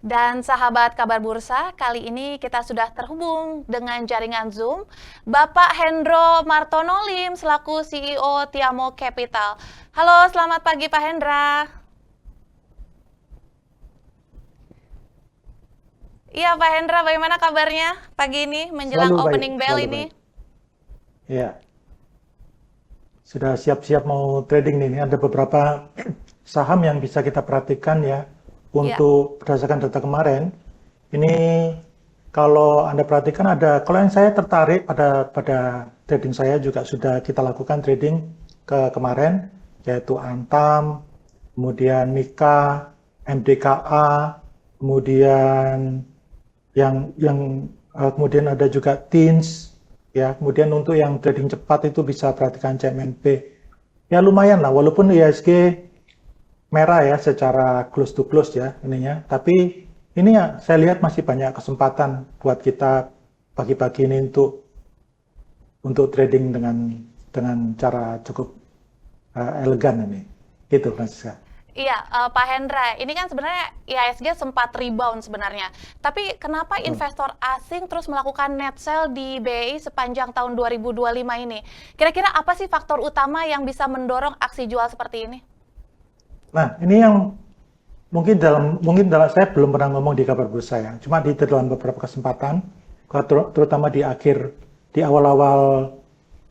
Dan sahabat kabar bursa, kali ini kita sudah terhubung dengan jaringan Zoom Bapak Hendro Martonolim selaku CEO Tiamo Capital. Halo, selamat pagi Pak Hendra. Iya Pak Hendra, bagaimana kabarnya pagi ini menjelang Selalu baik, opening bell selalu ini? baik. Ya, sudah siap-siap mau trading nih. Ini ada beberapa saham yang bisa kita perhatikan ya Ya, untuk berdasarkan data kemarin. Ini kalau Anda perhatikan kalau yang saya tertarik pada trading saya juga sudah kita lakukan trading kemarin yaitu Antam, kemudian Mika, MDKA, kemudian kemudian ada juga Teens ya. Kemudian untuk yang trading cepat itu bisa perhatikan CMNP. Ya lumayan lah walaupun IHSG merah ya secara close to close ya ininya. Tapi ini ya saya lihat masih banyak kesempatan buat kita pagi-pagi ini untuk trading dengan cara cukup elegan ini. Gitu Mas Siska. iya, Pak Hendra, ini kan sebenarnya IHSG sempat rebound sebenarnya. Tapi kenapa Betul. investor asing terus melakukan net sell di BI sepanjang tahun 2025 ini? Kira-kira apa sih faktor utama yang bisa mendorong aksi jual seperti ini? Nah, ini yang mungkin dalam saya belum pernah ngomong di kabar bursa ya. Cuma di dalam beberapa kesempatan, terutama di awal-awal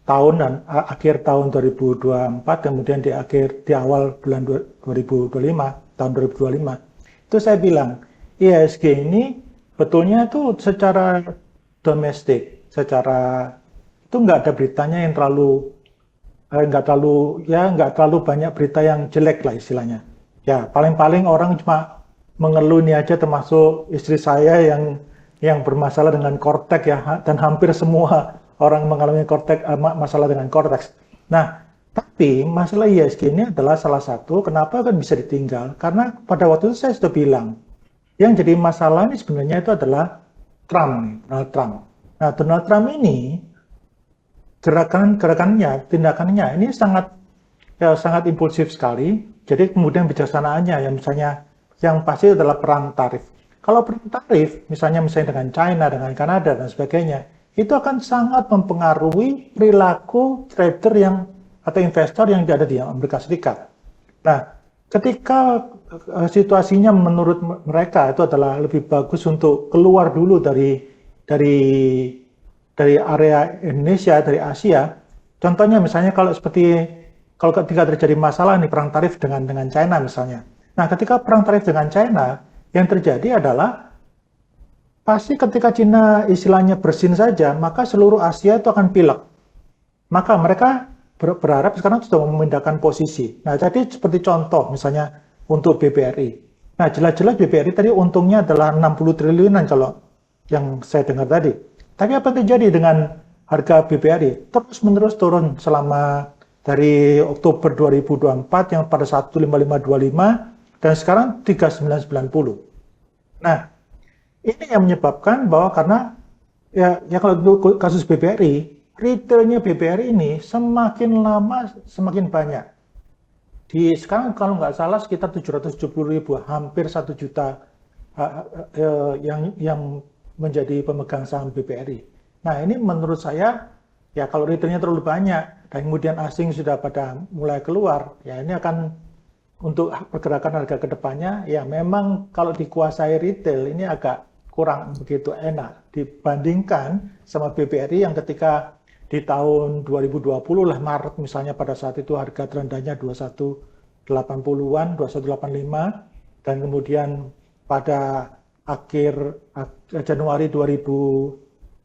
tahun dan akhir tahun 2024, kemudian di awal bulan 2025, tahun 2025, itu saya bilang IHSG ini betulnya itu secara domestik, itu nggak ada beritanya yang nggak terlalu banyak berita yang jelek lah istilahnya. Ya, paling-paling orang cuma mengeluh ini aja termasuk istri saya yang bermasalah dengan korteks ya, dan hampir semua orang mengalami masalah dengan korteks. Nah, tapi masalah ISG ini adalah salah satu kenapa kan bisa ditinggal karena pada waktu itu saya sudah bilang yang jadi masalah ini sebenarnya itu adalah Trump nih, Donald Trump. Nah, Donald Trump ini tindakannya ini sangat impulsif sekali. Jadi kemudian bijaksanaannya yang misalnya yang pasti adalah perang tarif. Kalau perang tarif, misalnya dengan China, dengan Kanada dan sebagainya, itu akan sangat mempengaruhi perilaku trader atau investor yang ada di Amerika Serikat. Nah, ketika situasinya menurut mereka itu adalah lebih bagus untuk keluar dulu dari dari area Indonesia, dari Asia. Contohnya misalnya kalau ketika terjadi masalah nih perang tarif dengan China misalnya. Nah, ketika perang tarif dengan China, yang terjadi adalah pasti ketika China istilahnya bersin saja, maka seluruh Asia itu akan pilek. Maka mereka berharap sekarang sudah memindahkan posisi. Nah, jadi seperti contoh misalnya untuk BBRI. Nah, jelas-jelas BBRI tadi untungnya adalah 60 triliunan kalau yang saya dengar tadi. Tapi apa yang terjadi dengan harga BBRI? Terus-menerus turun selama dari Oktober 2024 yang pada 15525 dan sekarang 3990. Nah, ini yang menyebabkan bahwa karena ya kalau kasus BBRI, retailnya BBRI ini semakin lama semakin banyak. Sekarang kalau nggak salah sekitar 770.000, hampir 1 juta yang menjadi pemegang saham BBRI. Nah, ini menurut saya ya kalau retailnya terlalu banyak dan kemudian asing sudah pada mulai keluar, ya ini akan untuk pergerakan harga ke depannya ya memang kalau dikuasai retail ini agak kurang begitu enak dibandingkan sama BBRI yang ketika di tahun 2020 lah Maret misalnya pada saat itu harga terendahnya 2180-an, 2185 dan kemudian pada akhir Januari 2021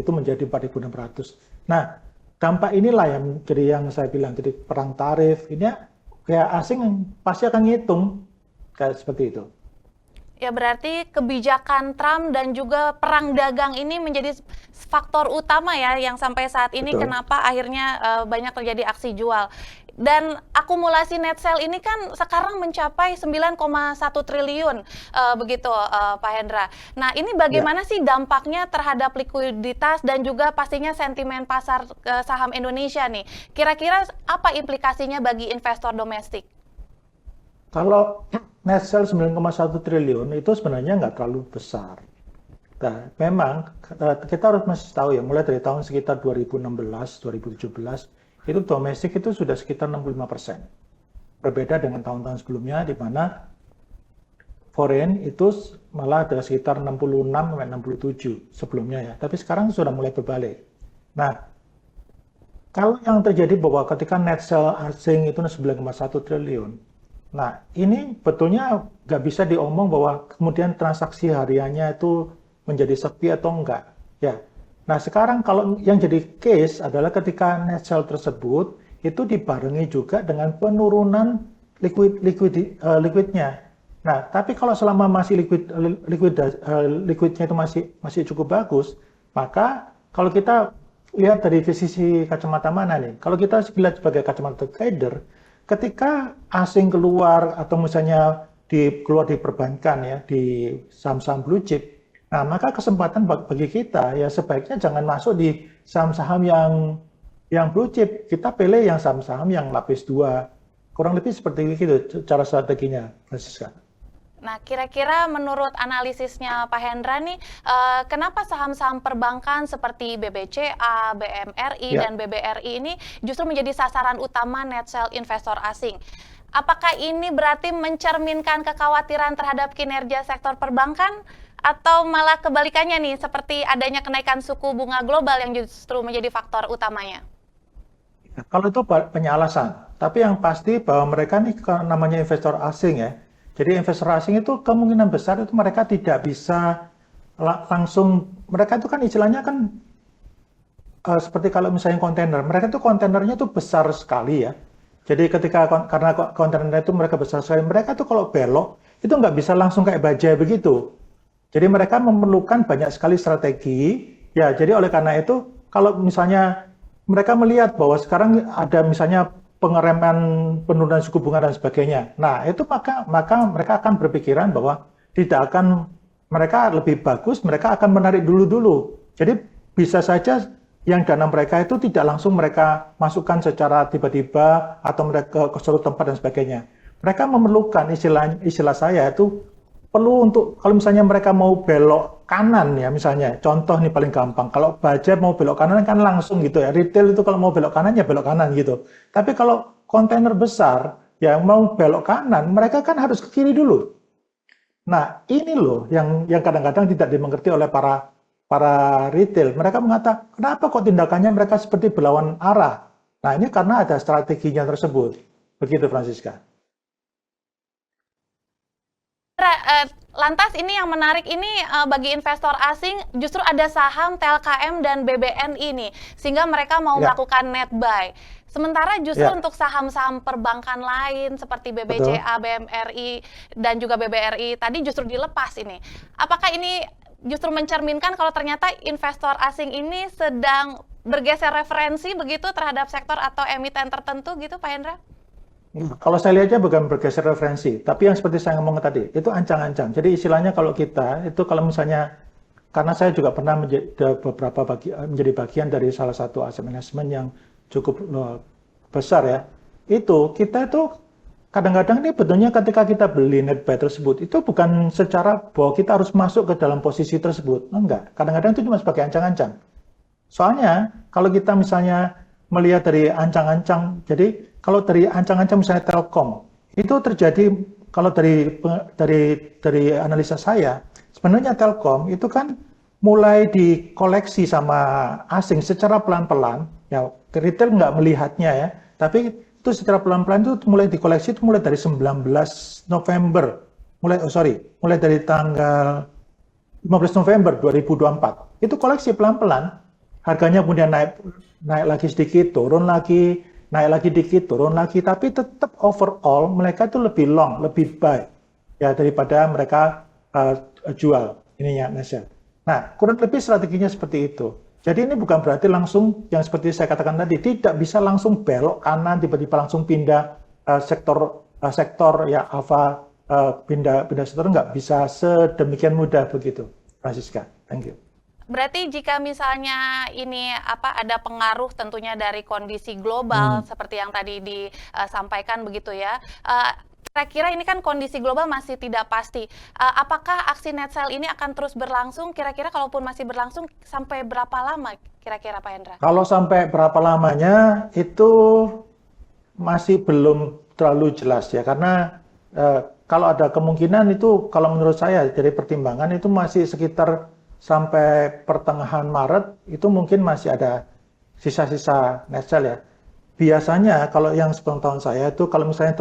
itu menjadi 4.600. Nah, dampak inilah yang saya bilang jadi perang tarif ini kayak asing pasti akan ngitung kayak seperti itu. Ya berarti kebijakan Trump dan juga perang dagang ini menjadi faktor utama ya yang sampai saat ini Betul. kenapa akhirnya banyak terjadi aksi jual. Dan akumulasi net sell ini kan sekarang mencapai 9,1 triliun begitu Pak Hendra. Nah, ini Ya. bagaimana sih dampaknya terhadap likuiditas dan juga pastinya sentimen pasar saham Indonesia nih? Kira-kira apa implikasinya bagi investor domestik? Kalau net sale 9,1 triliun itu sebenarnya nggak terlalu besar. Nah, memang kita harus masih tahu ya, mulai dari tahun sekitar 2016, 2017, itu domestik itu sudah sekitar 65%. Berbeda dengan tahun-tahun sebelumnya, di mana foreign itu malah ada sekitar 66-67 sebelumnya ya. Tapi sekarang sudah mulai berbalik. Nah, kalau yang terjadi bahwa ketika net sale asing itu 9,1 triliun, nah ini betulnya nggak bisa diomong bahwa kemudian transaksi hariannya itu menjadi sepi atau enggak. Ya. Nah sekarang kalau yang jadi case adalah ketika net sale tersebut itu dibarengi juga dengan penurunan liquidnya. Nah, tapi kalau selama masih liquidnya itu masih cukup bagus, maka kalau kita lihat dari sisi kacamata mana nih? Kalau kita lihat sebagai kacamata trader, ketika asing keluar atau misalnya keluar di perbankan ya, di saham-saham blue chip, nah maka kesempatan bagi kita ya sebaiknya jangan masuk di saham-saham yang blue chip. Kita pilih yang saham-saham yang lapis 2. Kurang lebih seperti itu cara strateginya, Francisca. Nah, kira-kira menurut analisisnya Pak Hendra nih, kenapa saham-saham perbankan seperti BBCA, BMRI, Ya. dan BBRI ini justru menjadi sasaran utama net sale investor asing? Apakah ini berarti mencerminkan kekhawatiran terhadap kinerja sektor perbankan? Atau malah kebalikannya nih, seperti adanya kenaikan suku bunga global yang justru menjadi faktor utamanya? Kalau itu banyak alasan, tapi yang pasti bahwa mereka nih namanya investor asing ya. Jadi investor asing itu kemungkinan besar itu mereka tidak bisa langsung, mereka itu kan istilahnya kan seperti kalau misalnya kontainer, mereka itu kontainernya itu besar sekali ya. Jadi karena kontainernya itu mereka besar sekali, mereka tuh kalau belok itu nggak bisa langsung kayak bajai begitu. Jadi mereka memerlukan banyak sekali strategi. Ya, jadi oleh karena itu kalau misalnya mereka melihat bahwa sekarang ada misalnya pengereman penurunan suku bunga dan sebagainya. Nah, itu maka mereka akan berpikiran bahwa tidak akan, mereka lebih bagus, mereka akan menarik dulu. Jadi bisa saja yang dana mereka itu tidak langsung mereka masukkan secara tiba-tiba atau mereka ke suatu tempat dan sebagainya. Mereka memerlukan istilah saya itu perlu untuk kalau misalnya mereka mau belok kanan ya misalnya, contoh nih paling gampang, kalau budget mau belok kanan kan langsung gitu ya, retail itu kalau mau belok kanan ya belok kanan gitu. Tapi kalau kontainer besar yang mau belok kanan, mereka kan harus ke kiri dulu. Nah ini loh yang kadang-kadang tidak dimengerti oleh para retail. Mereka mengatakan, kenapa kok tindakannya mereka seperti berlawan arah? Nah ini karena ada strateginya tersebut. Begitu Francisca. Lantas ini yang menarik ini bagi investor asing justru ada saham TLKM dan BBNI nih, sehingga mereka mau Ya, melakukan net buy. Sementara justru ya, untuk saham-saham perbankan lain seperti betul. BBCA, BMRI, dan juga BBRI tadi justru dilepas ini. Apakah ini justru mencerminkan kalau ternyata investor asing ini sedang bergeser referensi begitu terhadap sektor atau emiten tertentu gitu Pak Hendra? Kalau saya lihatnya bukan bergeser referensi, tapi yang seperti saya ngomong tadi, itu ancang-ancang. Jadi istilahnya kalau kita, itu kalau misalnya, karena saya juga pernah menjadi bagian dari salah satu aset manajemen yang cukup besar ya, itu kita itu kadang-kadang ini betulnya ketika kita beli net buy tersebut, itu bukan secara bahwa kita harus masuk ke dalam posisi tersebut. Enggak, kadang-kadang itu cuma sebagai ancang-ancang. Soalnya kalau kita misalnya melihat dari ancang-ancang, jadi kalau dari ancang-ancang misalnya Telkom, itu terjadi kalau dari analisa saya, sebenarnya Telkom itu kan mulai dikoleksi sama asing secara pelan-pelan, ya retail nggak melihatnya ya, tapi itu secara pelan-pelan itu mulai dikoleksi itu mulai dari 19 November, mulai dari tanggal 15 November 2024. Itu koleksi pelan-pelan, harganya kemudian naik naik lagi sedikit, turun lagi, naik lagi dikit, turun lagi, tapi tetap overall mereka itu lebih long, lebih buy ya daripada mereka jual ininya Nesel. Nah, kurang lebih strateginya seperti itu. Jadi ini bukan berarti langsung yang seperti saya katakan tadi tidak bisa langsung belok kanan tiba-tiba langsung pindah sektor ya alfa pindah sektor nggak bisa sedemikian mudah begitu, Francisca. Thank you. Berarti jika misalnya ini ada pengaruh tentunya dari kondisi global Hmm. seperti yang tadi disampaikan begitu ya. eh, Kira-kira ini kan kondisi global masih tidak pasti. Apakah aksi net sale ini akan terus berlangsung? Kira-kira kalaupun masih berlangsung sampai berapa lama kira-kira Pak Hendra? Kalau sampai berapa lamanya itu masih belum terlalu jelas ya, karena kalau ada kemungkinan itu, kalau menurut saya dari pertimbangan itu masih sekitar sampai pertengahan Maret itu mungkin masih ada sisa-sisa net sale ya. Biasanya kalau yang sepengetahuan saya itu kalau misalnya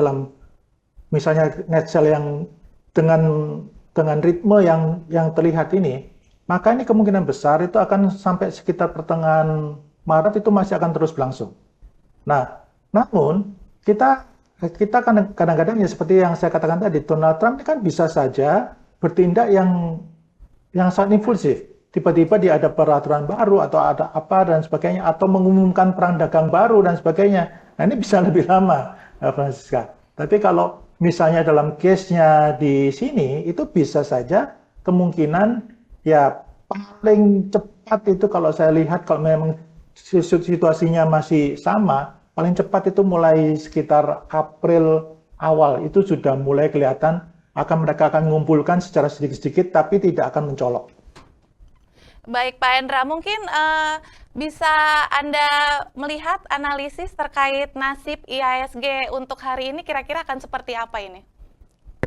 misalnya net sale yang dengan ritme yang terlihat ini, maka ini kemungkinan besar itu akan sampai sekitar pertengahan Maret itu masih akan terus berlangsung. Nah, namun kita kadang-kadang ya seperti yang saya katakan tadi, Donald Trump ini kan bisa saja bertindak yang sangat impulsif. Tiba-tiba dia ada peraturan baru atau ada apa dan sebagainya, atau mengumumkan perang dagang baru dan sebagainya. Nah, ini bisa lebih lama, Francisca. Tapi kalau misalnya dalam case-nya di sini, itu bisa saja kemungkinan ya paling cepat itu kalau saya lihat, kalau memang situasinya masih sama, paling cepat itu mulai sekitar April awal, itu sudah mulai kelihatan mereka akan mengumpulkan secara sedikit-sedikit tapi tidak akan mencolok. Baik Pak Hendra, mungkin bisa Anda melihat analisis terkait nasib IHSG untuk hari ini kira-kira akan seperti apa ini?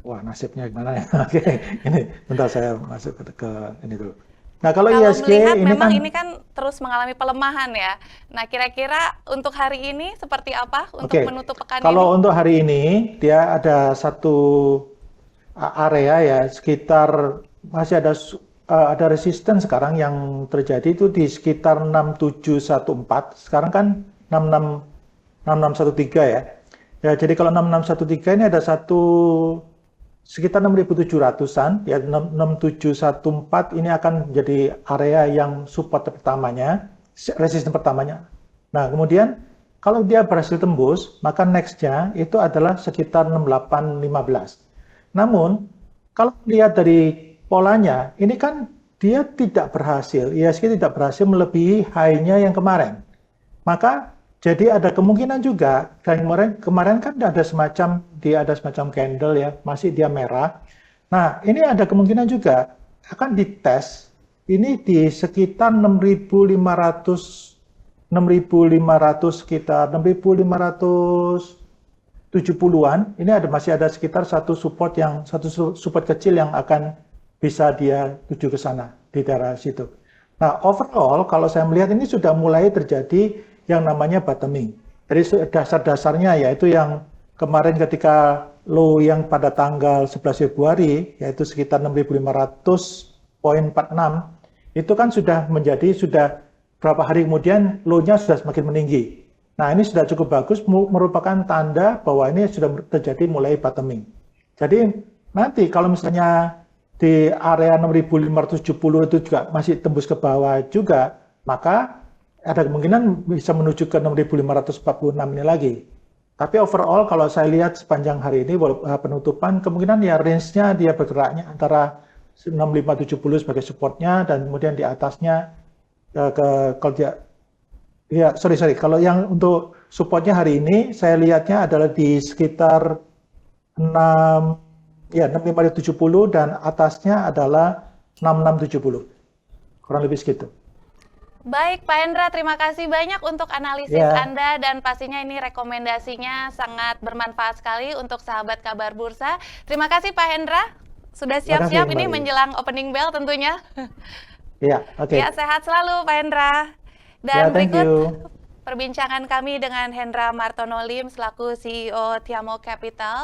Wah, nasibnya gimana ya? Oke, ini bentar saya masuk ke ini dulu. Nah, kalau IHSG melihat ini memang kan ini kan terus mengalami pelemahan ya. Nah, kira-kira untuk hari ini seperti apa untuk Oke, menutup pekan kalau ini? untuk hari ini dia ada satu area ya, sekitar masih ada resisten sekarang yang terjadi itu di sekitar 6714. Sekarang kan 6613 ya. Ya, jadi kalau 6613 ini ada sekitar 6.700-an ya, 6714 ini akan menjadi area yang support pertamanya, resisten pertamanya. Nah, kemudian kalau dia berhasil tembus, maka next-nya itu adalah sekitar 6815. Namun, kalau lihat dari polanya, ini kan dia tidak berhasil, IHSG tidak berhasil melebihi high-nya yang kemarin. Maka jadi ada kemungkinan juga, dan kemarin kan ada semacam candle ya, masih dia merah. Nah, ini ada kemungkinan juga akan dites ini di sekitar 6.500 sekitar 6.570-an. Ini masih ada sekitar satu support kecil yang akan bisa dia tuju ke sana di daerah situ. Nah, overall kalau saya melihat ini sudah mulai terjadi yang namanya bottoming. Jadi dasar-dasarnya yaitu yang kemarin ketika low yang pada tanggal 11 Februari yaitu sekitar 6.500.46 itu kan sudah berapa hari kemudian low-nya sudah semakin meninggi. Nah, ini sudah cukup bagus, merupakan tanda bahwa ini sudah terjadi mulai bottoming. Jadi nanti kalau misalnya di area 6.570 itu juga masih tembus ke bawah juga, maka ada kemungkinan bisa menuju ke 6.546 ini lagi. Tapi overall kalau saya lihat sepanjang hari ini penutupan, kemungkinan ya range-nya dia bergeraknya antara 6.570 sebagai supportnya dan kemudian di atasnya kalau yang untuk supportnya hari ini saya lihatnya adalah di sekitar 6.570 dan atasnya adalah 6.670. Kurang lebih segitu. Baik, Pak Hendra, terima kasih banyak untuk analisis Anda dan pastinya ini rekomendasinya sangat bermanfaat sekali untuk sahabat kabar bursa. Terima kasih Pak Hendra, sudah siap-siap ini menjelang opening bell tentunya. Iya, oke. Ya, sehat selalu Pak Hendra. Dan berikut perbincangan kami dengan Hendra Martono Lim selaku CEO Tiamo Capital.